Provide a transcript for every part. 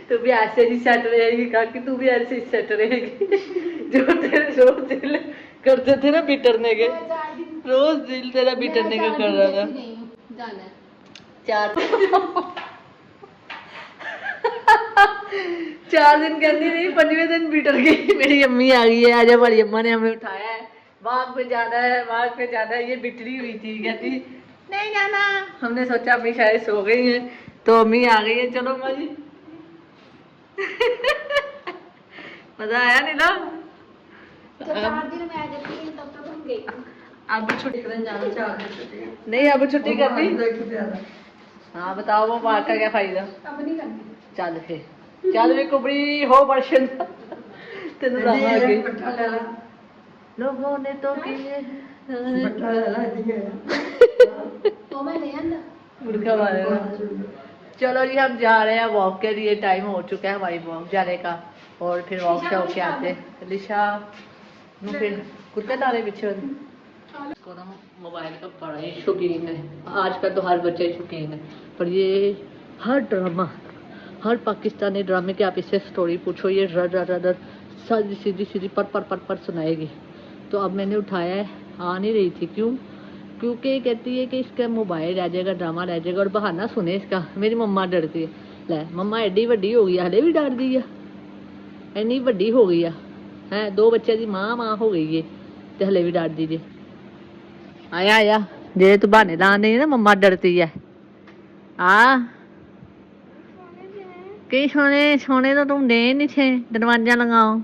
तू भी ऐसे ही सेट रहेगी काकी, तू भी ऐसे ही सेट रहेगी। जो तेरे रोज दिल करते थे ना बिटरने के, रोज दिल तेरा बिटरने का कर रहा था। 4 दिन कहती नहीं, 5वें दिन बिटर गई। मेरी अम्मी आ गई है, आज हमारी अम्मा ने हमें उठाया है, बाग पे जाना है, बाग पे जाना है। ये बिटरी हुई थी, कहती नहीं जाना। हमने सोचा अम्मी शायद सो गई है, तो अम्मी आ गई है। चलो अम्मा जी। मजा आया नहीं ना? अब छुट्टी नहीं, अब छुट्टी कर दी। हाँ बताओ, वो बात का क्या फायदा? अब नहीं करनी। चल फिर चल भी कुबड़ी हो बर्शन तेन लोगों ने तो किए मुर्गा मारेगा। चलो जी, हम जा रहे हैं वॉक के लिए। टाइम हो चुका है हमारी वॉक जाने का, और फिर वॉक से होके आते। लिशा फिर कुत्ते डाले पीछे को ना मोबाइल का बड़ा ही शौकीन है। आजकल तो हर बच्चे शौकीन है, पर ये हर ड्रामा, हर पाकिस्तानी ड्रामे की आप इससे स्टोरी पूछो, ये रर रर रर सीधी सीधी सीधी पर सुनाएगी। तो अब मैंने उठाया है, आ नहीं रही थी। क्यों? क्योंकि कहती है कि इसका मोबाइल रह जाएगा, ड्रामा रह जाएगा, और बहाना सुने इसका। मेरी मम्मा डरती है। ले मम्मा एडी वड्डी हो गई, हले भी डर दी है। इन्नी वड्डी हो गई है, 2 बच्चे की माँ हो गई है, तो हले भी डर दी जे। आया आया जे तू बहाने लान नहीं ना, मम्मा डरती है। कई सोने सोने तो तुम दे नहीं थे, दरवाजा लगाओ।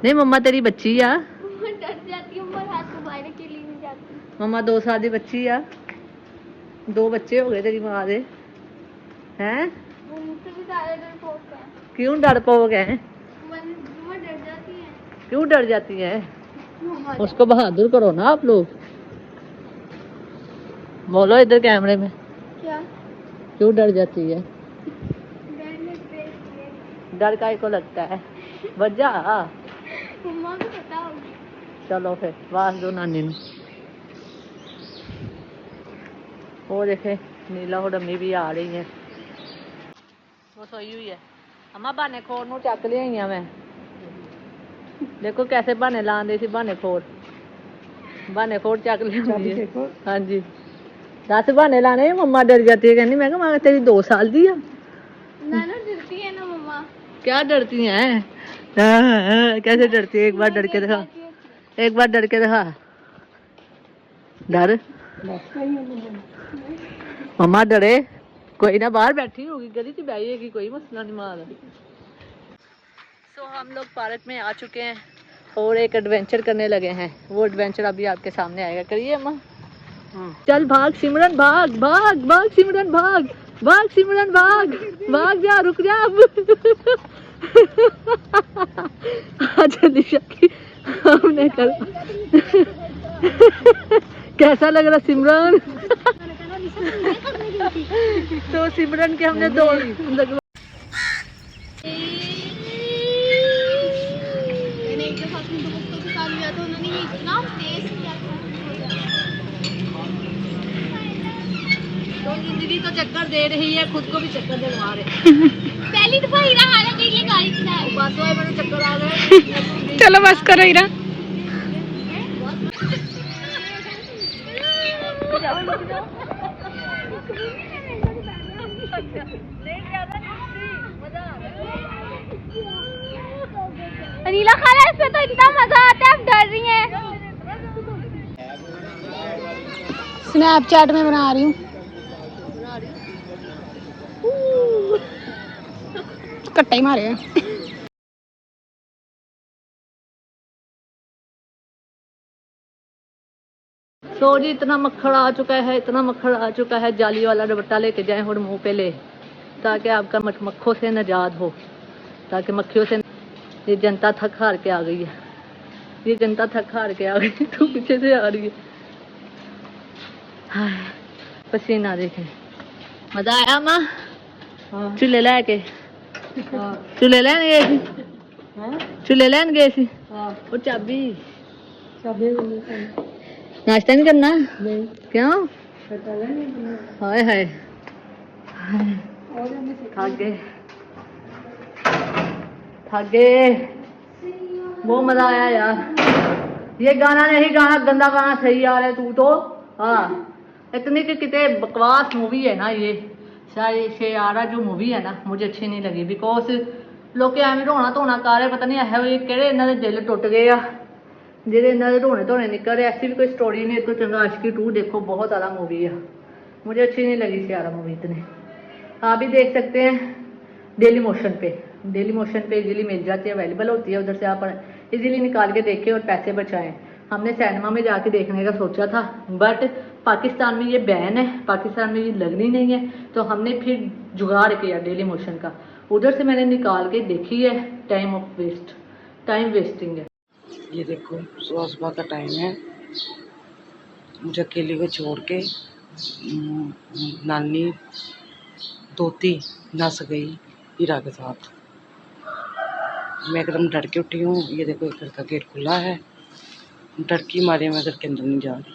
नहीं मम्मा तेरी बच्ची आ, डर जाती हूँ, पर हाथ को बाहर के लिए नहीं जाती। मम्मा 2 साल की बच्ची आ, 2 बच्चे हो गए तेरी माँ दे हैं। क्यों डरपोक है? क्यों डर जाती है? उसको बहादुर करो ना आप लोग। बोलो इधर कैमरे में, क्या क्यों डर जाती है? डर काय को लगता है? वजह मम्मा को पता होगी। चलो फिर वास दो नानी ने। वो देखे नीला और अम्मी भी आ रही है। वो सोई हुई है। अम्मा बहाने खोर नू चक लिया मैं। देखो कैसे बहाने ला रही थी, बहाने खोर चक लिया। हाँ जी, 10 बहाने लाने। मम्मा डर जाती है, कहनी मैं कहा तेरी 2 साल दी है ना, डरती है ना मम्मा। क्या डरती हैं? कैसे डरती है? एक बार डर के दिखा, एक बार डर के दिखा। डर मम्मा डरे कोई ना, बाहर बैठी होगी, गली से बैठेगी, कोई मसला नहीं मार। सो हम लोग पार्क में आ चुके हैं और एक एडवेंचर करने लगे हैं। वो एडवेंचर अभी आपके सामने आएगा। करिए अम्मा। चल भाग सिमरन, भाग भाग भाग सिमरन, भाग भाग सिमरन, भाग भाग जा, रुक जा अब। अच्छा दिशा की हमने कर कैसा लग रहा सिमरन? तो सिमरन के हमने 2 लगवा। तो जिंदगी तो चक्कर दे रही है, खुद को भी चक्कर दिलवा रहे। पहली दफा हीरा हारा के लिए गाड़ी चलाए, बस वो मैंने चक्कर आ गए। चलो बस करो हीरा। अनीला खाला, इसमें तो इतना मजा आता है, आप डर रही हैं। स्नैपचैट में बना रही हूँ। कट्टे ही मारे हैं। सो जी इतना मक्खड़ आ चुका है, इतना मक्खड़ आ चुका है। जाली वाला दुपट्टा लेके जाए और मुंह पे ले, ताकि आपका मक्खों से निजात हो, ताकि मक्खियों से। ये जनता थक हार के आ गई है, ये जनता थक हार के आ गई। तो पीछे से आ रही है। हाय पसीना देखे। मजा आया माँ? चूल्हे लैके चूल्हे लैन गए सी, चूल्हे लैन गए सी। और चाबी नाश्ता नहीं करना? नहीं। क्यों? हाय हाय थक गए। बहुत मजा आया यार। ये गाना नहीं, गाना गंदा गाना सही यार है तू तो। हाँ, इतनी कि कितने बकवास मूवी है ना ये। शायद शेयारा जो मूवी है ना, मुझे अच्छी नहीं लगी बिकॉज लोग एवं रोना धोना कर पता नहीं है कि इन्होंने दिल टुट गए आ जेडे इन्होंने रोने धोने निकल रहे। ऐसी भी कोई स्टोरी नहीं। तो चंगा आशिकी 2 देखो, बहुत ज़्यादा मूवी है, मुझे अच्छी नहीं लगी शेयारा मूवी इतनी। आप भी देख सकते हैं डेली मोशन पे। डेली मोशन पे इजीली मिल जाती है, अवेलेबल होती है, उधर से आप इजीली निकाल के देखें और पैसे बचाएं। हमने सिनेमा में जाके देखने का सोचा था बट पाकिस्तान में ये बैन है, पाकिस्तान में ये लगनी नहीं है, तो हमने फिर जुगाड़ किया डेली मोशन का, उधर से मैंने निकाल के देखी है। टाइम वेस्टिंग है। ये देखो सुबह सुबह का टाइम है, मुझे अकेले को छोड़ के नानी दोती नस गई हीरा के साथ। मैं एकदम डर के उठी हूँ। ये देखो एक घर का गेट खुला है, डर की मारे मैं घर के अंदर नहीं जा रही।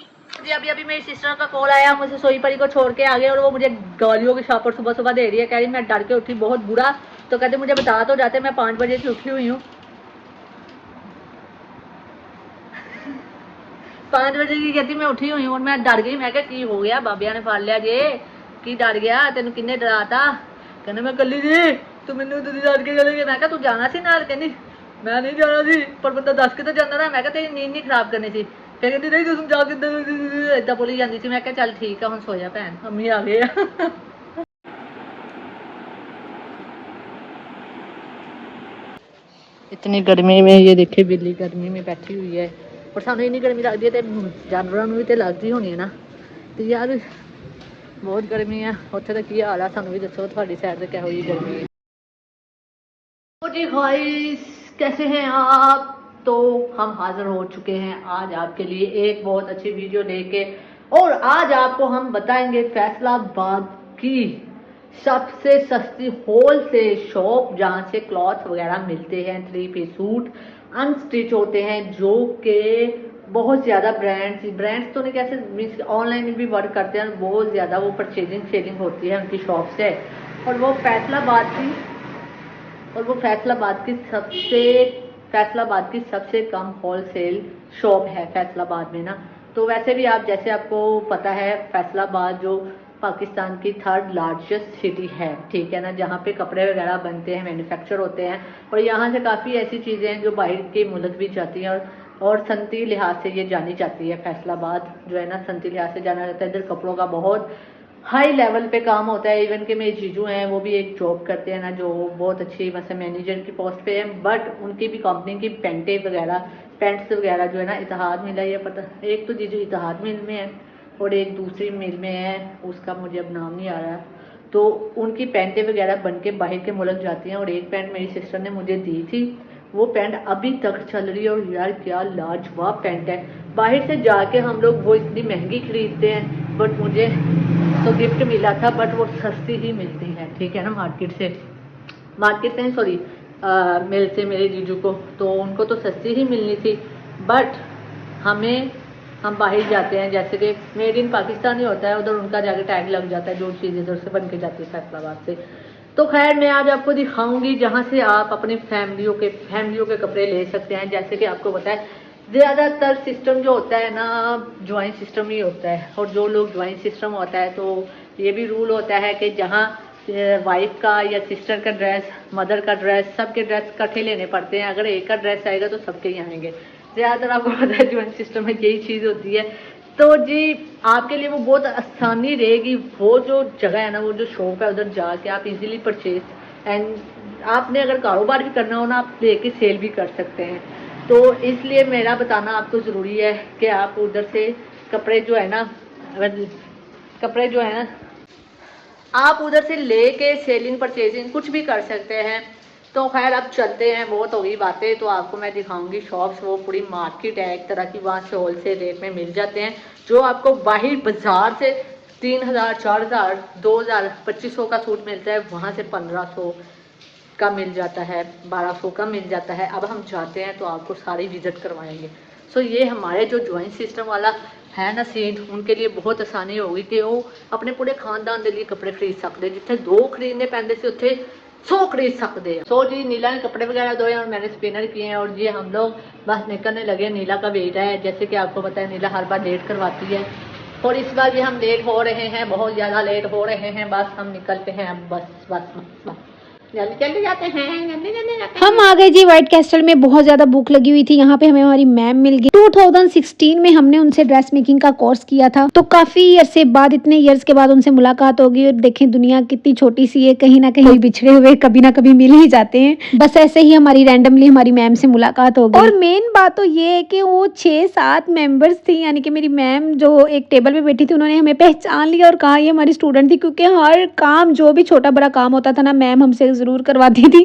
अभी अभी मेरी सिस्टर का कॉल आया, मुझे सोई परी को छोड़ के आ गए और वो मुझे गालियों की शापर सुबह सुबह दे रही है। कह रही मैं डर के उठी बहुत बुरा। तो कहते मुझे बता तो जाते, मैं 5 बजे से उठी हुई हूँ। 5 बजे की कहती मैं उठी हुई हूँ और मैं डर गई। मैं क्या की हो गया, बाबिया ने फड़ लिया जे की डर गया, तेन किन्ने डराता? कहने मैं कली जी तू मैनू डर के चले गए। मैं क्या तू जाना सी नाल? कहनी मैं नहीं जाना सी, पर बंदा दस के तो जाता ना। मैं क्या तेरी नींद नहीं खराब करनी सी। फिर कहती नहीं तू समझा के इदा बोली जाती थी। मैं क्या चल ठीक है, हुण सो जा भैन, अम्मी आ गए। इतनी गर्मी में ये देखिए बिल्ली गर्मी में बैठी हुई है और सानू इन्नी गर्मी लगती है तो जानवरों भी तो लगती होनी है ना। तो यार बहुत गर्मी है। उत्थे तो की हाल है, सानू भी दसो थोड़ी साइड से किहो जी गर्मी है। तो जी गाइस कैसे हैं आप? तो हम हाजिर हो चुके हैं आज आपके लिए एक बहुत अच्छी वीडियो लेके, और आज आपको हम बताएंगे फैसलाबाद की सबसे सस्ती होलसेल शॉप जहां से क्लॉथ वगैरह मिलते हैं, 3 पीस सूट अनस्टिच होते हैं, जो कि बहुत ज़्यादा ब्रांड्स तो नहीं कैसे मीन्स ऑनलाइन में भी वर्क करते हैं, बहुत ज़्यादा वो परचेजिंग सेलिंग होती है उनकी शॉप से। और वो फैसलाबाद की सबसे कम होलसेल शॉप है फैसलाबाद में ना। तो वैसे भी आप जैसे आपको पता है फैसलाबाद जो पाकिस्तान की 3rd लार्जेस्ट सिटी है, ठीक है ना, जहाँ पे कपड़े वगैरह बनते हैं, मैन्युफैक्चर होते हैं, और यहाँ से काफ़ी ऐसी चीज़ें हैं जो बाहर के मुल्क भी जाती हैं और सनती लिहाज से ये जानी जाती है। फैसलाबाद जो है ना सनती लिहाज से जाना जाता है। इधर कपड़ों का बहुत हाई लेवल पे काम होता है। इवन के मेरे जीजू हैं, वो भी एक जॉब करते हैं ना, जो बहुत अच्छी मतलब मैनेजर की पोस्ट पे है, बट उनकी भी कंपनी की पैंट्स वगैरह जो है ना इतिहाद मिल है, ये पता। एक तो जीजू इतिहाद मिल में है और एक दूसरी मिल में है, उसका मुझे अब नाम नहीं आ रहा। तो उनकी पैंटें वगैरह बन के बाहर के मुल्क जाती हैं। और एक पैंट मेरी सिस्टर ने मुझे दी थी, वो पैंट अभी तक चल रही है और यार क्या लाजवाब पैंट है। बाहर से जाके हम लोग वो इतनी महंगी खरीदते हैं, बट मुझे तो गिफ्ट मिला था, बट वो सस्ती ही मिलती है, ठीक है ना, मार्केट से सॉरी मिल से मेरे जीजू को, तो उनको तो सस्ती ही मिलनी थी। बट हम बाहर जाते हैं, जैसे कि मेड इन पाकिस्तान ही होता है, उधर उनका जाके टैग लग जाता है, जो चीज़ इधर से बन के जाती है फैसलाबाद से। तो खैर मैं आज आपको दिखाऊंगी जहाँ से आप अपनी फैमिलियों के कपड़े ले सकते हैं। जैसे कि आपको पता है ज़्यादातर सिस्टम जो होता है ना ज्वाइंट सिस्टम ही होता है, और जो लोग ज्वाइंट सिस्टम होता है तो ये भी रूल होता है कि जहाँ वाइफ का या सिस्टर का ड्रेस, मदर का ड्रेस, सबके ड्रेस इकट्ठे लेने पड़ते हैं। अगर एक का ड्रेस आएगा तो सबके ही आएंगे। ज़्यादातर आपको पता है ज्वाइंट सिस्टम में यही चीज़ होती है। तो जी आपके लिए वो बहुत आसानी रहेगी। वो जो जगह है ना, वो जो शॉप है, उधर जाके आप इजीली परचेज एंड आपने अगर कारोबार भी करना हो ना, आप लेके सेल भी कर सकते हैं। तो इसलिए मेरा बताना आपको ज़रूरी है कि आप उधर से कपड़े जो है ना आप उधर से लेके सेलिंग परचेजिंग कुछ भी कर सकते हैं। तो खैर अब चलते हैं, बहुत हो गई बातें। तो आपको मैं दिखाऊंगी शॉप्स, वो पूरी मार्केट है एक तरह की, वहाँ से होलसेल रेट में मिल जाते हैं। जो आपको बाहर बाजार से 3000, 4000, 2000, 2500 का सूट मिलता है, वहाँ से 1500 का मिल जाता है, 1200 का मिल जाता है। अब हम जाते हैं तो आपको सारी विजिट करवाएंगे। सो ये हमारे जो ज्वाइंट सिस्टम वाला है ना सीन, उनके लिए बहुत आसानी होगी कि वो अपने पूरे खानदान के लिए कपड़े खरीद सकते, जिथे 2 खरीदने पैंदे से उत्थे 100 खरीद सकते हैं। सो जी नीला ने कपड़े वगैरह धोए और मैंने स्पिनर किए हैं, और जी हम लोग बस निकलने लगे। नीला का वेट है, जैसे कि आपको पता है नीला हर बार लेट करवाती है, और इस बार भी हम लेट हो रहे हैं, बहुत ज़्यादा लेट हो रहे हैं। बस हम निकलते हैं अब, बस बस बस बस जल्दी जाते हैं, जल्दी जाते हैं। हम आ गए जी व्हाइट कैस्टल में। बहुत ज़्यादा भूख लगी हुई थी। यहाँ पे हमें हमारी मैम मिल गई। 2016 में हमने उनसे ड्रेस मेकिंग का कोर्स किया था, तो काफ़ी अरसे बाद, इतने इयर्स के बाद उनसे मुलाकात होगी। और देखें दुनिया कितनी छोटी सी है, कहीं ना कहीं बिछड़े हुए कभी ना कभी मिल ही जाते हैं। बस ऐसे ही हमारी रैंडमली हमारी मैम से मुलाकात हो गई। और मेन बात तो ये है कि वो 6-7 मेंबर्स थी, यानी कि मेरी मैम जो एक टेबल पे बैठी थी, उन्होंने हमें पहचान लिया और कहा ये हमारी स्टूडेंट थी, क्योंकि हर काम जो भी छोटा बड़ा काम होता था ना, मैम हमसे ज़रूर करवाती थी,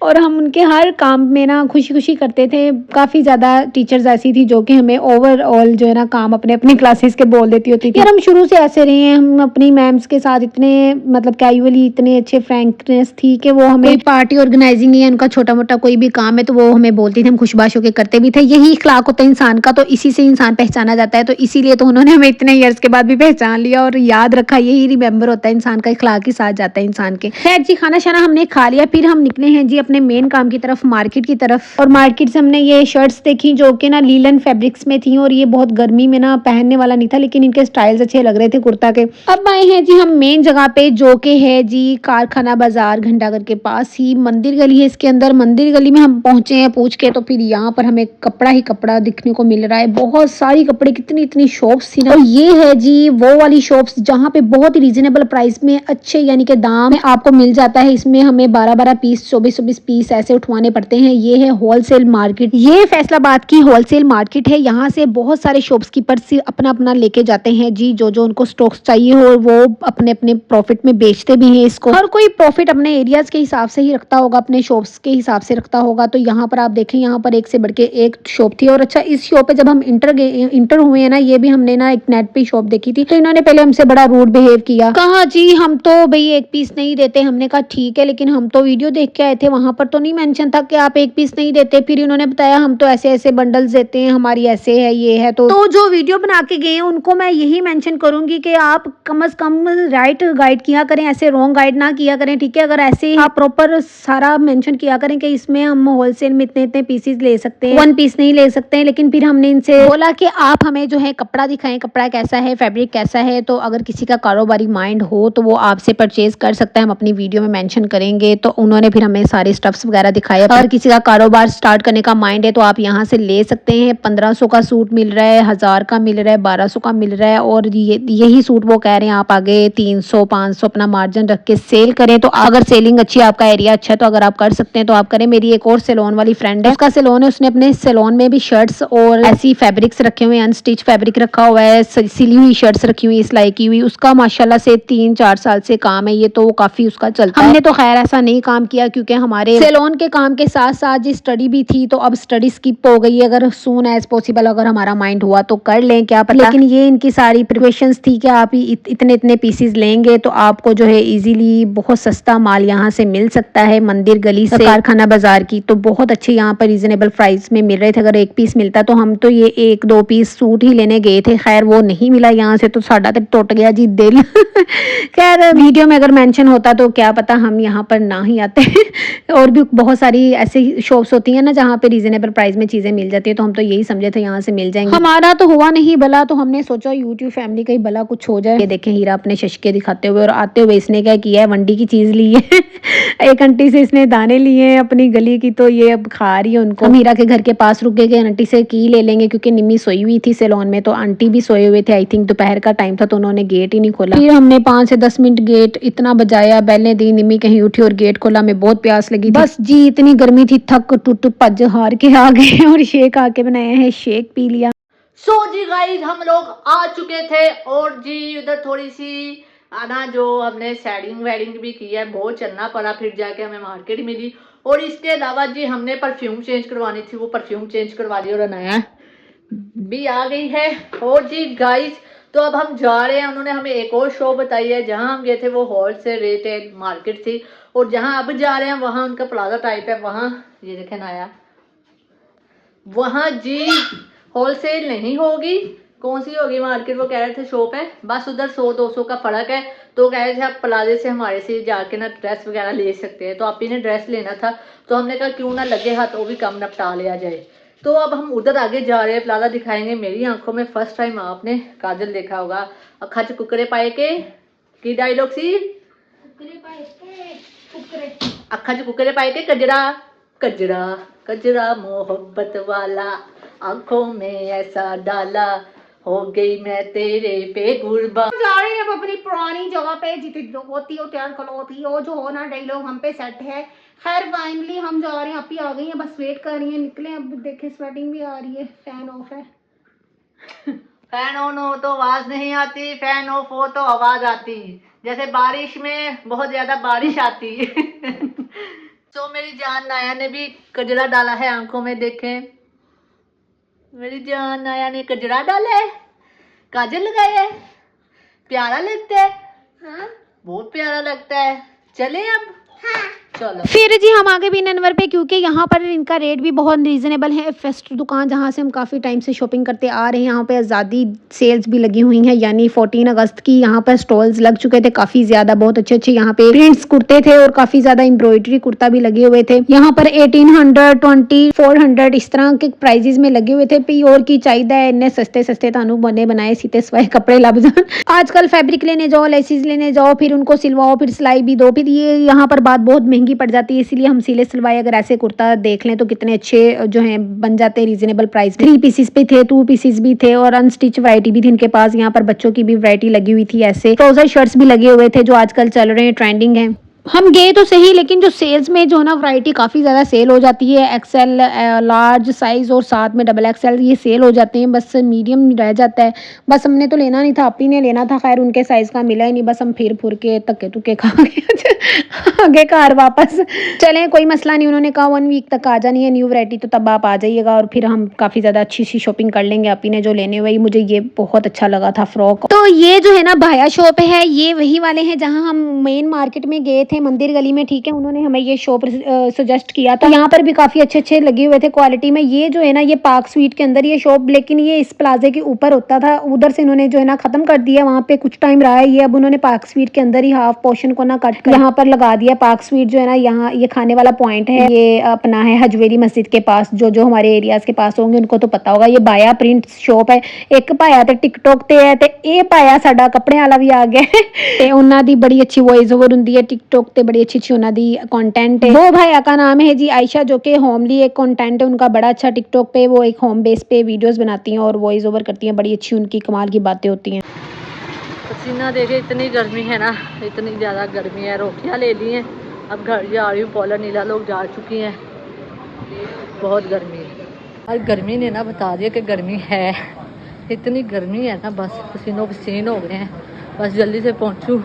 और हम उनके हर काम में ना खुशी खुशी करते थे। काफ़ी ज़्यादा टीचर्स ऐसी थी जो कि हमें ओवरऑल जो है ना काम अपने अपने क्लासेस के बोल देती होती थी। यार हम शुरू से ऐसे रहे हैं, हम अपनी मैम्स के साथ इतने मतलब कैजुअली इतने अच्छे फ्रैंकनेस थी कि वो हमें पार्टी ऑर्गेनाइजिंग है, उनका छोटा मोटा कोई भी काम है तो वो हमें बोलती थी, हम खुशबाश होकर करते भी थे। यही इखलाक होता है इंसान का, तो इसी से इंसान पहचाना जाता है। तो इसीलिए तो उन्होंने हमें इतने ईयर्स के बाद भी पहचान लिया और याद रखा। यही रिमेम्बर होता है इंसान का, इखलाक ही साथ जाता है इंसान के। खैर जी खाना शाना हमने खा लिया, फिर हम निकले हैं जी अपने मेन काम की तरफ, मार्केट की तरफ। और मार्केट से हमने ये शर्ट्स देखी जो कि ना लीलन फैब्रिक्स में थी, और ये बहुत गर्मी में ना पहनने वाला नहीं था, लेकिन इनके स्टाइल्स अच्छे लग रहे थे कुर्ता के। अब आए हैं जी हम मेन जगह पे, जो कि है जी कारखाना बाजार घंटाघर के पास ही मंदिर गली है। इसके अंदर मंदिर गली में हम पहुंचे हैं पूछ के, तो फिर यहाँ पर हमें कपड़ा ही कपड़ा दिखने को मिल रहा है। बहुत सारी कपड़े, कितनी इतनी शॉप्स थी ना। और ये है जी वो वाली शॉप्स जहाँ पे बहुत ही रीजनेबल प्राइस में अच्छे यानी कि दाम में आपको मिल जाता है। इसमें हमें 12-12 पीस 24-24 पीस ऐसे उठवाने पड़ते हैं। ये है होलसेल मार्केट, ये फैसलाबाद की होलसेल मार्केट है। यहाँ से बहुत सारे शॉप्सकीपर्स अपना अपना लेके जाते हैं जी, जो जो उनको स्टॉक्स चाहिए हो वो अपने अपने प्रॉफिट में बेचते भी हैं इसको। हर कोई प्रॉफिट अपने एरियाज के हिसाब से ही रखता होगा, अपने शॉप्स के हिसाब से रखता होगा। तो यहाँ पर आप देखें, यहाँ पर एक से बढ़ के एक शॉप थी। और अच्छा इस शॉप पे जब हम इंटर हुए हैं ना, ये भी हमने ना एक नेट पे शॉप देखी थी, तो इन्होंने पहले हमसे बड़ा रूड बिहेव किया। कहा जी हम तो भाई एक पीस नहीं देते। हमने कहा ठीक है, लेकिन हम तो वीडियो देख के आए थे, वहां पर तो नहीं मेंशन था कि आप एक पीस नहीं देते। फिर इन्होंने बताया हम तो ऐसे ऐसे बंडल्स देते हैं, हमारी ऐसे है ये है। तो जो वीडियो बना के गए हैं उनको मैं यही मेंशन करूंगी कि आप कम से कम राइट गाइड किया करें, ऐसे रॉन्ग गाइड ना किया करें, ठीक है। अगर ऐसे आप प्रॉपर सारा मेंशन किया करें कि इसमें हम होलसेल में इतने इतने पीसेस ले सकते हैं, 1 पीस नहीं ले सकते हैं। लेकिन फिर हमने इनसे बोला कि आप हमें जो है कपड़ा दिखाएं, कपड़ा कैसा है, फैब्रिक कैसा है। तो अगर किसी का कारोबारी माइंड हो तो वो आपसे परचेज कर सकता है, हम अपनी वीडियो में मेंशन करेंगे। तो उन्होंने फिर हमें सारे स्टफ्स वगैरह दिखाए। अगर किसी का कारोबार स्टार्ट करने का माइंड है तो आप यहाँ से ले सकते हैं। 1500 का सूट मिल रहा है, 1000 का मिल रहा है, 1200 का मिल रहा है। और यही सूट वो कह रहे हैं आप आगे 300-500 अपना मार्जिन रख के सेल करें। तो अगर सेलिंग अच्छी है, आपका एरिया अच्छा है, तो अगर आप कर सकते हैं तो आप करें। मेरी एक और सैलून वाली फ्रेंड है, उसका सैलून है, उसने अपने सैलून में भी शर्ट्स और ऐसी फैब्रिक्स रखे हुए, अनस्टिच फैब्रिक रखा हुआ है, सिली हुई शर्ट्स रखी हुई, सिलाई की हुई। उसका माशाल्लाह से 3-4 साल से काम है ये, तो वो काफी उसका चलता है। हमने तो खैर ऐसा नहीं काम किया, क्योंकि हमारे सैलून के काम के साथ साथ जी स्टडी भी थी, तो अब स्टडी स्किप हो गई है। अगर सून एज पॉसिबल अगर हमारा माइंड हुआ तो कर लें, क्या पता। लेकिन ये इनकी सारी प्रिपरेशंस थी कि आप इतने इतने पीसेस लेंगे तो आपको जो है इजीली बहुत सस्ता माल यहाँ से मिल सकता है, मंदिर गली से कारखाना बाजार की। तो बहुत अच्छे यहाँ पर रीजनेबल प्राइस में मिल रहे थे। अगर एक पीस मिलता तो हम तो ये 1-2 पीस सूट ही लेने गए थे, खैर वो नहीं मिला यहाँ से, तो साड़ा तो टूट गया जी दिल। खैर वीडियो में अगर मेंशन होता तो क्या पता हम यहाँ पर ना ही आते। और भी बहुत सारी ऐसी शॉप्स होती हैं ना जहाँ पे रीजनेबल प्राइस में चीजें मिल जाती है, तो हम तो यही समझे थे यहाँ से मिल जाएंगे। हमारा तो हुआ नहीं भला, तो हमने सोचा यूट्यूब फैमिली का ही भला कुछ हो जाए। ये देखें हीरा अपने शशके दिखाते हुए, और आते हुए इसने क्या किया है, वंडी की चीज ली है। एक आंटी से इसने दाने लिए हैं अपनी गली की, तो ये अब खा रही है उनको। हम हीरा के घर के पास रुक गए, आंटी से की ले लेंगे, क्योंकि निम्मी सोई हुई थी सैलून में, तो आंटी भी सोए हुए थे। आई थिंक दोपहर का टाइम था, तो उन्होंने गेट ही नहीं खोला। फिर हमने 5 से 10 मिनट गेट इतना बजाया, बैलने दी, निम्मी कहीं उठी और गेट खोला। हमें बहुत प्यास लगी, बस जी इतनी गर्मी थी, थक टूट भज हार के आ गए और शेक आके बनाया है, शेक पी लिया। सो जी गाइस हम लोग आ चुके थे, और जी उधर थोड़ी सी आना जो हमने सेटिंग वेडिंग भी की है, बहुत चलना पड़ा, फिर जाके हमें मार्केट मिली। और इसके अलावा जी हमने परफ्यूम चेंज करवानी थी, वो परफ्यूम चेंज करवा ली और नया भी आ गई है। और जी गाइस तो अब हम जा रहे हैं, उन्होंने हमें एक और शॉप बताई है, जहां हम गए थे वो होलसेल रिटेल मार्केट थी, और जहां अब जा रहे हैं वहां उनका प्लाजा टाइप है। वहां ये देखें नया, वहां जी होलसेल नहीं होगी, कौन सी होगी मार्केट, वो कह रहे थे शॉप है, बस उधर 100-200 का फ़र्क है। तो कह रहे थे आप प्लाजे से हमारे से जाके ना ड्रेस वगैरह ले सकते हैं। तो आप ही ने ड्रेस लेना था, तो हमने कहा क्यों ना लगे हाथ वो भी कम नपटा लिया जाए। तो अब हम उधर आगे जा रहे हैं, प्लाजा दिखाएंगे। मेरी आंखों में फर्स्ट टाइम आपने काजल देखा होगा। अखा च कुकरे पाए के की डायलॉग सी, अखा च कुकरे पाए के कजरा कजरा कजरा मोहब्बत वाला, आंखों में ऐसा डाला, हो गई मैं तेरे पे कुर्बान। जा रहे हैं अब अपनी पुरानी जगह पे, जितनी होती हो तैयार खलोती हो जो हो ना डायलॉग हम पे सेट है। खैर फाइनली हम जा रहे हैं, आप ही आ गई हैं, बस वेट कर रही हैं निकले। अब देखे स्वेटिंग भी आ रही है, फैन ऑफ है। फैन ऑन हो तो आवाज नहीं आती, फैन ऑफ हो तो आवाज आती, जैसे बारिश में बहुत ज्यादा बारिश आती। तो मेरी जान नाया ने भी कजरा डाला है आंखों में, देखें मेरी जान नाया ने कजरा डाला है, काजल लगाया है, प्यारा लगता है। हाँ बहुत प्यारा लगता है। चले अब। हाँ चलो। फिर जी हम आगे भी ननवर पे, क्योंकि यहाँ पर इनका रेट भी बहुत रीज़नेबल है। फेस्ट दुकान जहाँ से हम काफ़ी टाइम से शॉपिंग करते आ रहे हैं, यहाँ पे आज़ादी सेल्स भी लगी हुई हैं, यानी 14 अगस्त की यहाँ पर स्टॉल्स लग चुके थे काफ़ी ज़्यादा। बहुत अच्छे अच्छे यहाँ पे प्रिंट्स कुर्ते थे और काफ़ी ज़्यादा एम्ब्रॉयडरी कुर्ता भी लगे हुए थे। यहाँ पर 1800, 2400 इस तरह के प्राइजेस में लगे हुए थे। प्योर की चाहिए इन्ने सस्ते सस्ते थानू बने बनाए सीते सवाए कपड़े लब जान। आजकल फैब्रिक लेने जाओ, लेसिस लेने जाओ, फिर उनको सिलवाओ, फिर सिलाई भी दो, फिर ये यहाँ पर बात बहुत महंगी पड़ जाती है। इसीलिए हम सिले सिलवाए अगर ऐसे कुर्ता देख लें तो कितने अच्छे जो हैं बन जाते हैं रीजनेबल प्राइस। 3 पीसेस पे थे, 2 पीसेस भी थे और अनस्टिच वैरायटी भी थी इनके पास। यहाँ पर बच्चों की भी वैरायटी लगी हुई थी, ऐसे ट्राउजर शर्ट्स भी लगे हुए थे जो आजकल चल रहे हैं, ट्रेंडिंग है। हम गए तो सही, लेकिन जो सेल्स में जो ना वैरायटी काफ़ी ज़्यादा सेल हो जाती है। एक्सेल, लार्ज साइज़ और साथ में डबल एक्सेल ये सेल हो जाते हैं, बस मीडियम रह जाता है। बस हमने तो लेना नहीं था, आप ही ने लेना था। खैर उनके साइज़ का मिला ही नहीं, बस हम फिर फुर के तक्के तुक्के खा गए आगे कार वापस। चलें कोई मसला नहीं, उन्होंने कहा 1 वीक तक आ जानी है न्यू वैरायटी, तो तब आप आ जाइएगा और फिर हम काफ़ी ज़्यादा अच्छी सी शॉपिंग कर लेंगे। आप ही ने जो लेने हुई, मुझे ये बहुत अच्छा लगा था फ्रॉक। तो ये जो है ना भाया शॉप है, ये वही वाले हैं जहाँ हम मेन मार्केट में गए थे मंदिर गली में, ठीक है। उन्होंने हमें ये शॉप सजेस्ट किया था। यहाँ पर भी काफी अच्छे अच्छे लगे हुए थे क्वालिटी में। ये जो है ना ये पार्क स्वीट के अंदर ये शॉप, लेकिन ये इस प्लाजे के ऊपर होता था, उधर से इन्होंने जो है ना खत्म कर दिया। वहाँ पे कुछ टाइम रहा है ये, अब उन्होंने पार्क स्वीट के अंदर ही हाफ पोर्शन को ना कट कर यहाँ पर लगा दिया। पार्क स्वीट जो है ना यहाँ ये खाने वाला पॉइंट है, ये अपना है हजवेरी मस्जिद के पास। जो हमारे एरियाज के पास होंगे उनको तो पता होगा। ये बाया प्रिंट शॉप है। एक पाया तो टिकटॉक ते है, ये पाया साडा कपड़े वाला भी आ गया ते उन्होंने दी बड़ी अच्छी वॉइस ओवर होंदी है टिकटॉक ते, बड़ी अच्छी उन्होंने दी कंटेंट है। वो भाई का नाम है जी आयशा, जो कि होमली एक कंटेंट है उनका बड़ा अच्छा टिकटॉक पे। वो एक होम बेस पे वीडियोस बनाती हैं और वॉइस ओवर करती हैं, बड़ी अच्छी उनकी कमाल की बातें होती हैं। पसीना देखे, इतनी गर्मी है ना, इतनी ज़्यादा गर्मी है। रोटियां ले ली हैं, अब घर जा रही हूँ। पॉलर नीला लोग जा चुकी हैं, बहुत गर्मी है। और गर्मी ने ना बता दिया कि गर्मी है, इतनी गर्मी है ना, बस पसीनों पसीन हो गए हैं। बस जल्दी से पहुँचूँ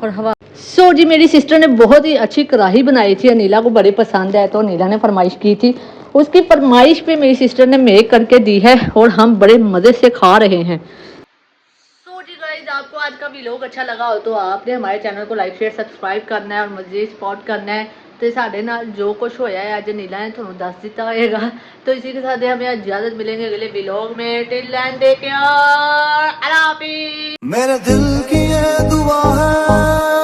और हवा। सो जी मेरी सिस्टर ने बहुत ही अच्छी कढ़ाई बनाई थी, अनीला को बड़ी पसंद है, तो अनीला ने फरमाइश की थी। उसकी फरमाइश पे मेरी सिस्टर ने मेक करके दी है और हम बड़े मज़े से खा रहे हैं। सो जी गाइस, आपको आज का व्लॉग अच्छा लगा हो तो आपने हमारे चैनल को लाइक शेयर सब्सक्राइब करना है और मुझे सपोर्ट करना है। तो साढ़े नाल जो कुछ होया है अज नीला ने थोड़ा दस दिता होगा। तो इसी के साथ हमें इजाजत मिलेंगे अगले व्लॉग में। टिल देन टेक केयर, अल्लाह हाफिज़। मेरे दिल की ये दुआ है